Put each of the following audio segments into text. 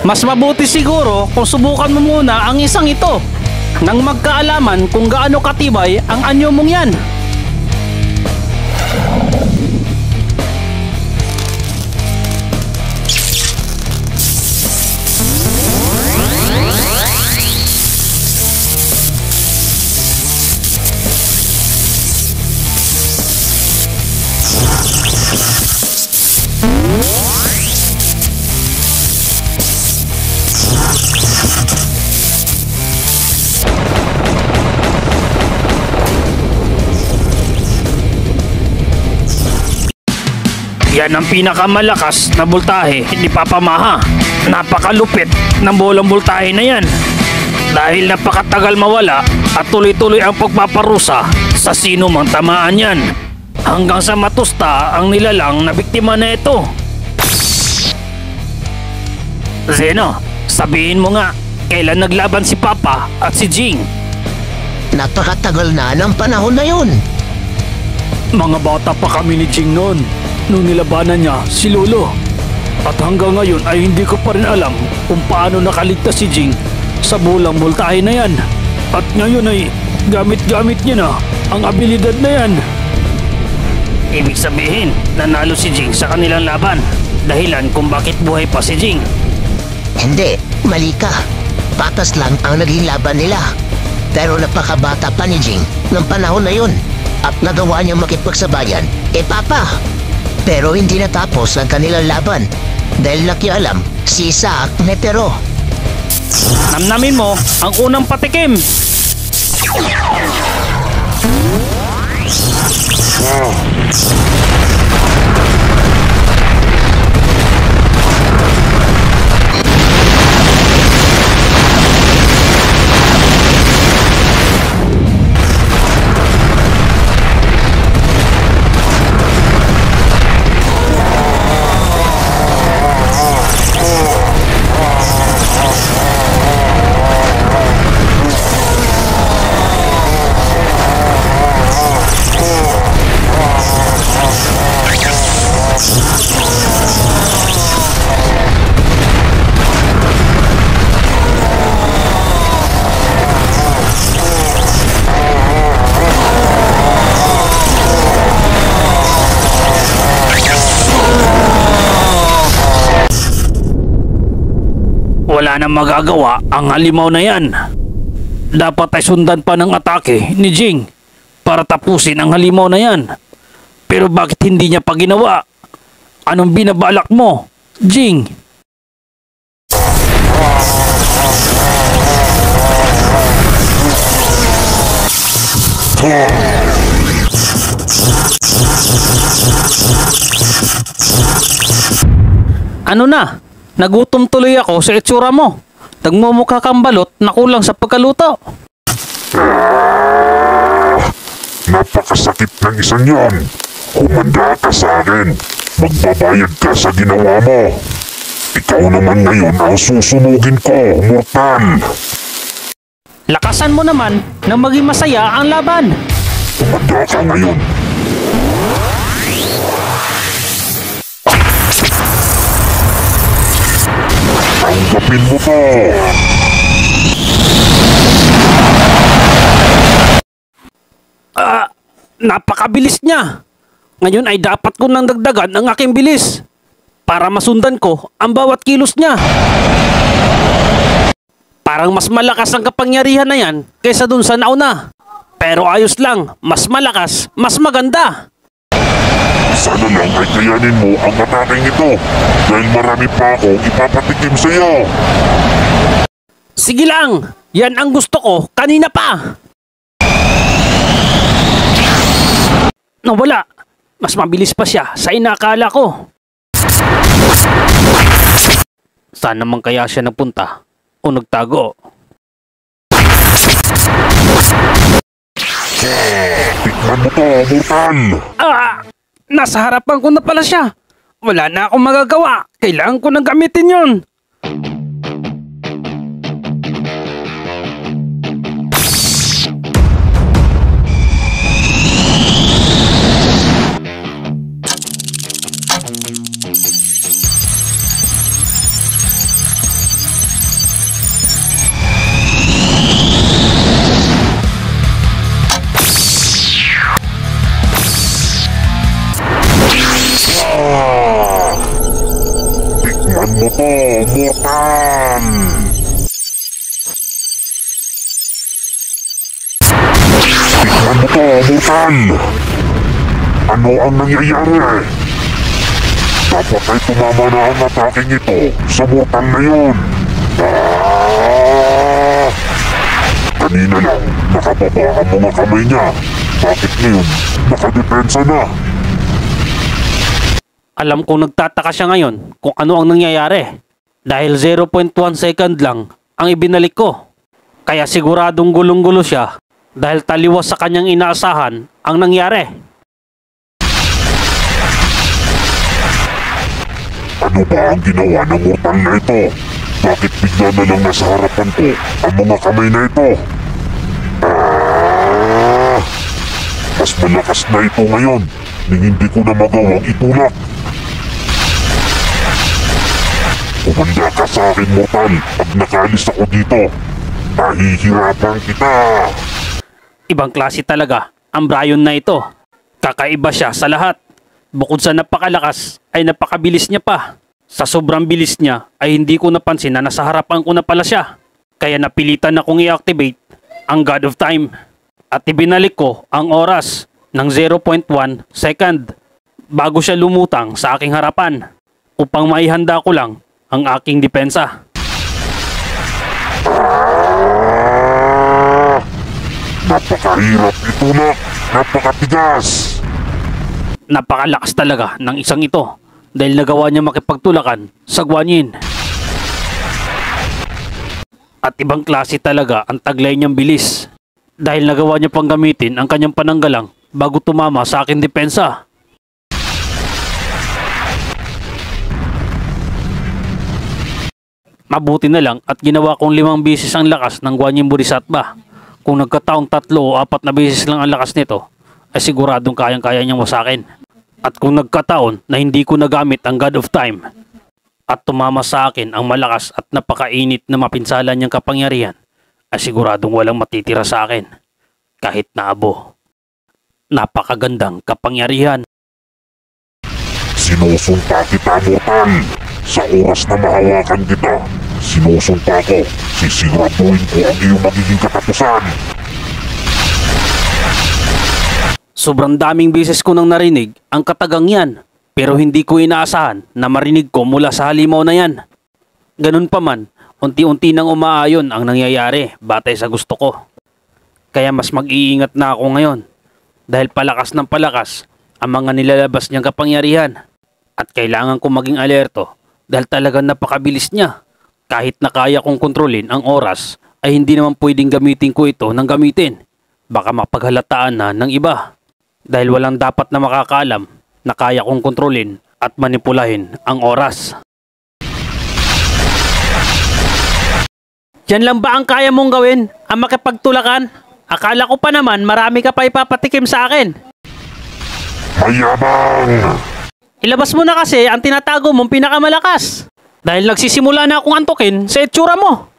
Mas mabuti siguro kung subukan mo muna ang isang ito nang magkaalaman kung gaano katibay ang anyo mong yan. Yan ang pinakamalakas na boltahe ni Papa Maha. Napakalupit ng bolang boltahe na yan. Dahil napakatagal mawala at tuloy-tuloy ang pagpaparusa sa sino mang tamaan yan. Hanggang sa matusta ang nilalang na biktima na ito. Zeno, sabihin mo nga, kailan naglaban si Papa at si Jing? Napakatagal na ng panahon na yun. Mga bata pa kami ni Jing noon nung nilabanan niya si Lolo. At hanggang ngayon ay hindi ko pa rin alam kung paano nakaligtas si Jing sa bolang boltahe na yan. At ngayon ay gamit-gamit niya na ang abilidad na yan. Ibig sabihin, nanalo si Jing sa kanilang laban. Dahilan kung bakit buhay pa si Jing. Hindi, mali ka. Patas lang ang naging laban nila. Pero napakabata pa ni Jing ng panahon na yun. At nagawa niyang makipagsabayan Papa. Pero hindi natapos ang kanilang laban dahil nakialam si Isaac Netero. Namnamin mo ang unang patikim. Wala nang magagawa ang halimaw na yan. Dapat ay sundan pa ng atake ni Jing para tapusin ang halimaw na yan. Pero bakit hindi niya pa ginawa? Anong binabalak mo, Jing? Ano na? Nagutom tuloy ako sa itsura mo. Nagmumukha kang balot na kulang sa pagkaluto. Napakasakit ng isang yan. Humanda ka sa akin. Magbabayad ka sa ginawa mo. Ikaw naman ngayon ang susunugin ko, mortal. Lakasan mo naman na maging masaya ang laban. Humanda ka ngayon. Tanggapin mo to! Napakabilis niya. Ngayon ay dapat ko nang dagdagan ang aking bilis para masundan ko ang bawat kilos niya. Parang mas malakas ang kapangyarihan na yan kaysa dun sa nauna. Pero ayos lang, mas malakas, mas maganda. Sana lang ay kayanin mo ang ataking ito dahil marami pa akong ipapatikim sa iyo. Sige lang, yan ang gusto ko kanina pa. Nawala, mas mabilis pa siya sa inakala ko. Saan naman kaya siya napunta o nagtago? Tikman mo to, mortal! Nasa harapan ko na pala siya. Wala na akong magagawa. Kailangan ko nang gamitin yun. to, Mortal! Tignan mo to, Mortal! Ano ang nangyayari? Dapat ay tumama na ang ataking ito sa Mortal na yun. Kanina lang, nakababa ang mga kamay niya. Bakit ngayon, nakadepensa na? Alam kong nagtataka siya ngayon kung ano ang nangyayari. Dahil 0.1 second lang ang ibinalik ko. Kaya siguradong gulong-gulo siya dahil taliwas sa kanyang inaasahan ang nangyari. Ano ba ang ginawa ng Mortal na ito? Bakit bigla na lang nasa harapan ko ang mga kamay na ito? Mas malakas na ito ngayon nang hindi ko na magawang itulak. Kumanda ka sa akin, Mortal. Pag nakaalis ako dito, pahihirapan kita. Ibang klase talaga ang Brian na ito. Kakaiba siya sa lahat. Bukod sa napakalakas ay napakabilis niya pa. Sa sobrang bilis niya ay hindi ko napansin na nasa harapan ko na pala siya. Kaya napilitan akong i-activate ang God of Time. At ibinalik ko ang oras ng 0.1 second bago siya lumutang sa aking harapan upang maihanda ko lang ang aking depensa. Napakahirap itulak. Napakatigas. Napakalakas talaga ng isang ito dahil nagawa niya makipagtulakan sa Guanyin. At ibang klase talaga ang taglay niyang bilis dahil nagawa niya pang gamitin ang kanyang pananggalang bago tumama sa aking depensa. Mabuti na lang at ginawa kong 5 beses ang lakas ng Guanyin Bodhisattva. Kung nagkataong 3 o 4 na beses lang ang lakas nito, ay siguradong kayang-kaya niyang wasakin. At kung nagkataon na hindi ko nagamit ang God of Time at tumama sa akin ang malakas at napakainit na mapinsalan niyang kapangyarihan, ay siguradong walang matitira sa akin. Kahit na abo. Napakagandang kapangyarihan. Sinusumpa kita, Mortal. Sa oras na mahawakan kita, sinusumpa ko. Sisiguraduhin ko ang iyong magiging katapusan. Sobrang daming beses ko nang narinig ang katagang yan, pero hindi ko inaasahan na marinig ko mula sa halimaw na yan. Ganun pa man, unti-unti nang umaayon ang nangyayari batay sa gusto ko. Kaya mas mag-iingat na ako ngayon dahil palakas ng palakas ang mga nilalabas niyang kapangyarihan. At kailangan kong maging alerto dahil talagang napakabilis niya. Kahit na kaya kong kontrolin ang oras ay hindi naman pwedeng gamitin ko ito ng gamitin. Baka mapaghalataan na ng iba. Dahil walang dapat na makakaalam na kaya kong kontrolin at manipulahin ang oras. Yan lang ba ang kaya mong gawin? Ang makipagtulakan? Akala ko pa naman marami ka pa ipapatikim sa akin. Mayabang! Ilabas mo na kasi ang tinatago mong pinakamalakas. Dahil nagsisimula na akong antukin sa itsura mo.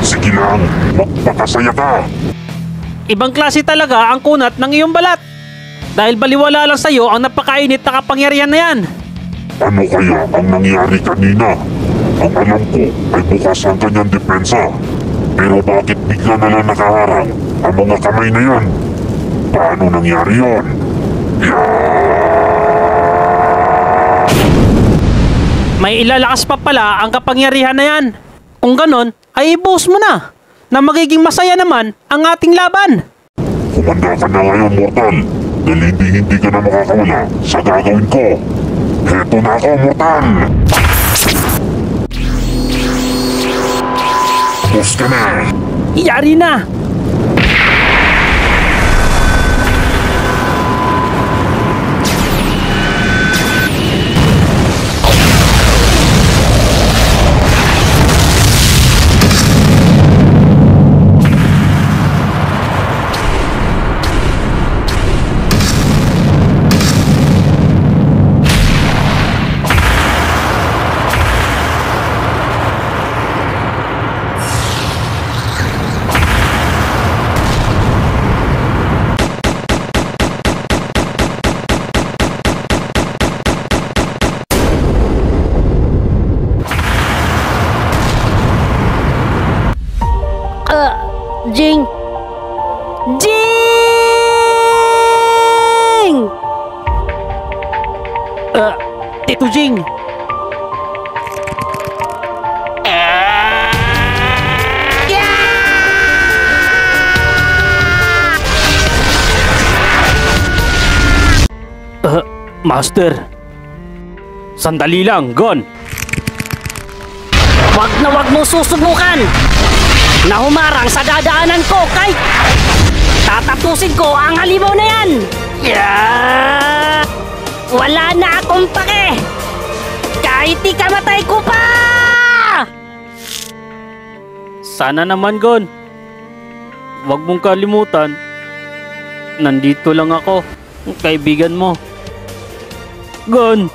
Sige lang, magpakasaya ka. Ibang klase talaga ang kunat ng iyong balat. Dahil baliwala lang sa'yo ang napakainit na kapangyarihan na yan. Ano kaya ang nangyari kanina? Ang alam ko ay bukas ang kanyang depensa. Pero bakit bigla na lang nakaharang ang mga kamay na yan? Paano nangyari yon? May ilalakas pa pala ang kapangyarihan na yan. Kung ganon, ay ibuhos mo na magiging masaya naman ang ating laban. Kumanda ka na ngayon, Mortal. Dahil hindi ka na makakawala sa gagawin ko. Heto na ako, Mortal! Boss ka na! Iyari na! Jing! Jing! Tito Jing! Master. Sandali lang, Gon. Wag na wag mo susubukan na humarang sa dadaanan ko kay tatapusin ko ang halimaw na yan. Wala na akong pake kahit ikamatay ko pa. Sana naman, Gon. Wag mong kalimutan. Nandito lang ako, kaibigan mo. Gon.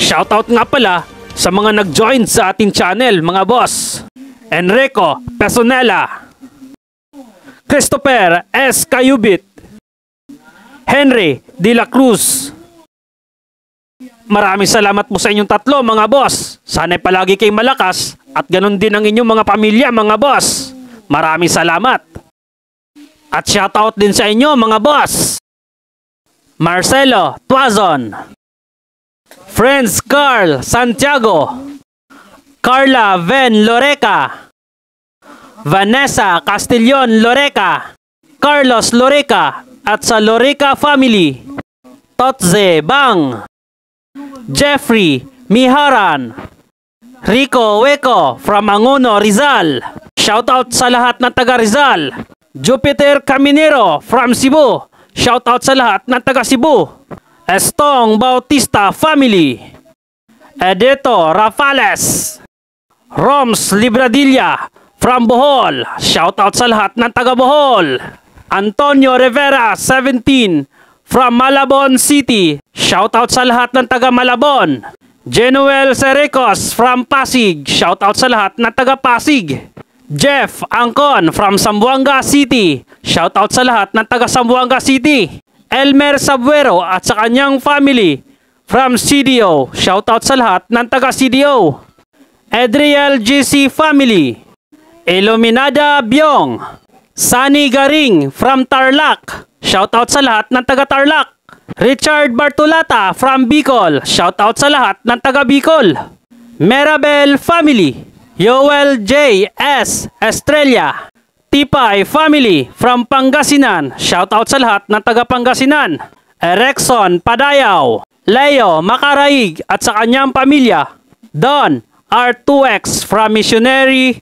Shoutout nga pala sa mga nag-join sa ating channel, mga boss. Enrico Pesonella, Christopher S. Cayubit, Henry De La Cruz. Maraming salamat po sa inyong tatlo, mga boss. Sana'y palagi kayong malakas at ganun din ang inyong mga pamilya, mga boss. Maraming salamat. At shoutout din sa inyo, mga boss. Marcelo Tuazon, Friends Carl Santiago, Carla Ven Loreca, Vanessa Castillon Loreca, Carlos Loreca at sa Loreca family, Totze Bang, Jeffrey Miharan, Rico Hueco from Angono, Rizal. Shoutout sa lahat ng taga Rizal. Jupiter Caminero from Cebu. Shoutout sa lahat ng taga Cebu. Estong Bautista family. Edito Rafales. Roms Libradilla from Bohol. Shoutout sa lahat ng taga Bohol. Antonio Rivera 17 from Malabon City. Shoutout sa lahat ng taga Malabon. Genuel Sericos from Pasig. Shoutout sa lahat ng taga Pasig. Jeff Angkon from Zamboanga City. Shoutout sa lahat ng taga Zamboanga City. Elmer Sabuero at sa kanyang family from CDO. Shoutout sa lahat ng taga CDO. Adriel GC family. Iluminada Byong. Sunny Garing from Tarlac. Shoutout sa lahat ng taga Tarlac. Richard Bartolata from Bicol. Shoutout sa lahat ng taga Bicol. Merabel family. Yoel J. S. Estrella. Tipay family from Pangasinan. Shoutout sa lahat ng taga Pangasinan. Erexon Padayaw. Leo Macaraig at sa kanyang pamilya. Don R2X from Missionary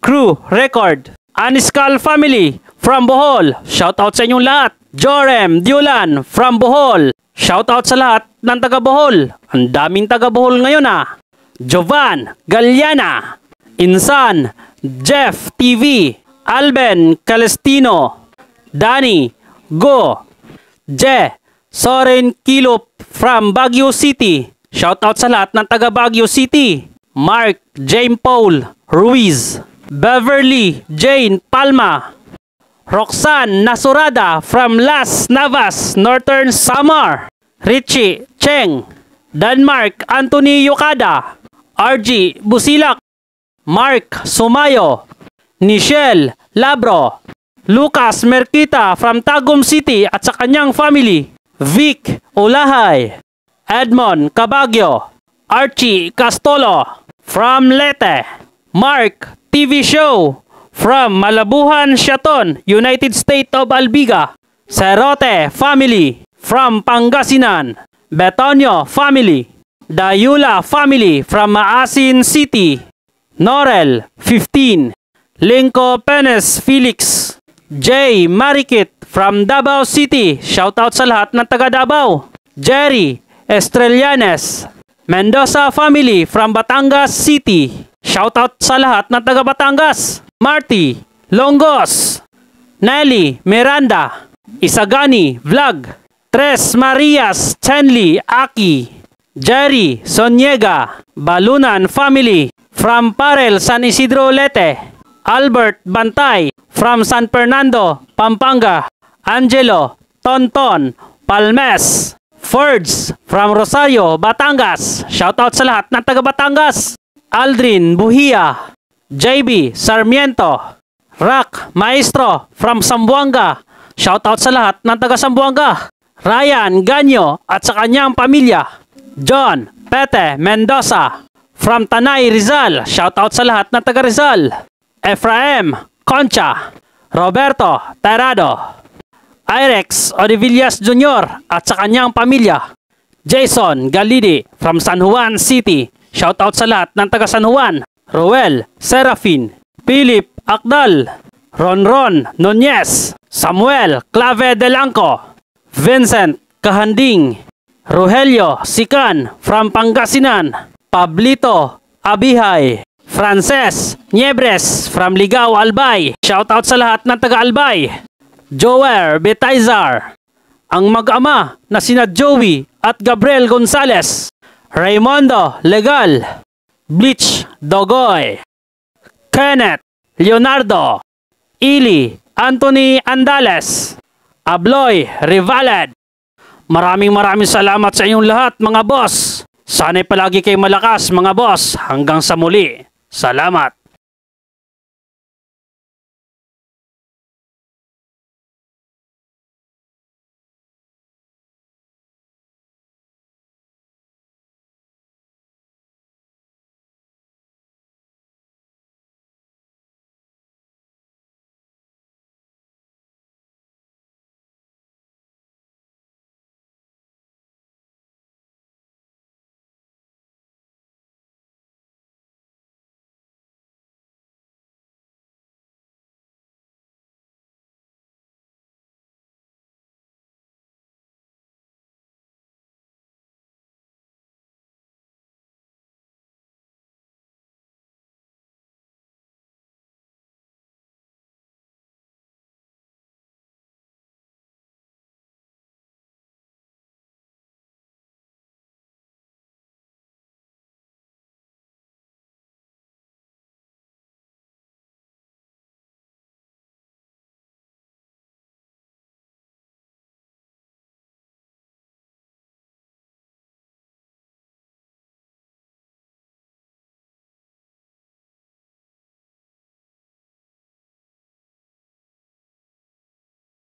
Crew Record. Aniskal family from Bohol. Shoutout sa inyong lahat. Jorem Diulan from Bohol. Shoutout sa lahat ng taga Bohol. Ang daming taga Bohol ngayon ah. Jovan Galiana. Insan Jeff TV. Alben Calestino. Danny Go. Je Soren Kilop from Baguio City. Shoutout sa lahat ng taga Baguio City. Mark James Paul Ruiz. Beverly Jane Palma. Roxanne Nasurada from Las Navas, Northern Samar. Richie Cheng. Denmark Anthony Yokada. RG Busilak. Mark Sumayo. Nichelle Labro. Lucas Merquita from Tagum City at sa kanyang family. Vic Ulahay. Edmond Cabagyo. Archie Castolo from Leyte. Mark TV Show from Malabuhan, Shaton, United States of Albiga. Cerote family from Pangasinan. Betonio family. Dayula family from Maasin City. Norel 15. Linko Penes Felix. J. Marikit from Davao City. Shoutout sa lahat ng taga Davao. Jerry Estrelianes. Mendoza family from Batangas City. Shoutout sa lahat ng taga Batangas. Marty Longos. Nelly Miranda. Isagani Vlog. Tres Marias Chenli Aki. Jerry Soniega. Balunan family from Parel San Isidro Leyte. Albert Bantay from San Fernando, Pampanga. Angelo Tonton Palmes. Fords from Rosario, Batangas. Shoutout sa lahat ng taga Batangas. Aldrin Buhia. JB Sarmiento, Rock Maestro from Zamboanga. Shoutout sa lahat ng taga Zamboanga. Ryan Ganyo at sa kanyang pamilya. John Pete Mendoza from Tanay Rizal. Shoutout sa lahat ng taga Rizal. Efraim Concha, Roberto Terado, Irex Odivillas Jr. at sa kanyang pamilya. Jason Galidi from San Juan City. Shoutout sa lahat ng taga San Juan. Roel Serafin, Philip Akdal, Ronron Nunez, Samuel Clave Delanco, Vincent Kahanding, Rogelio Sican from Pangasinan, Pablito Abihay, Frances Niebres from Ligao Albay. Shoutout sa lahat ng taga Albay. Joel Betaizar, ang mag-ama na sina Joey at Gabriel Gonzales, Raymondo Legal, Bleach Dogoy, Kenneth Leonardo, Ili Anthony Andales, Abloy Rivaled. Maraming salamat sa inyong lahat mga boss. Sana'y palagi kayo malakas mga boss. Hanggang sa muli. Salamat.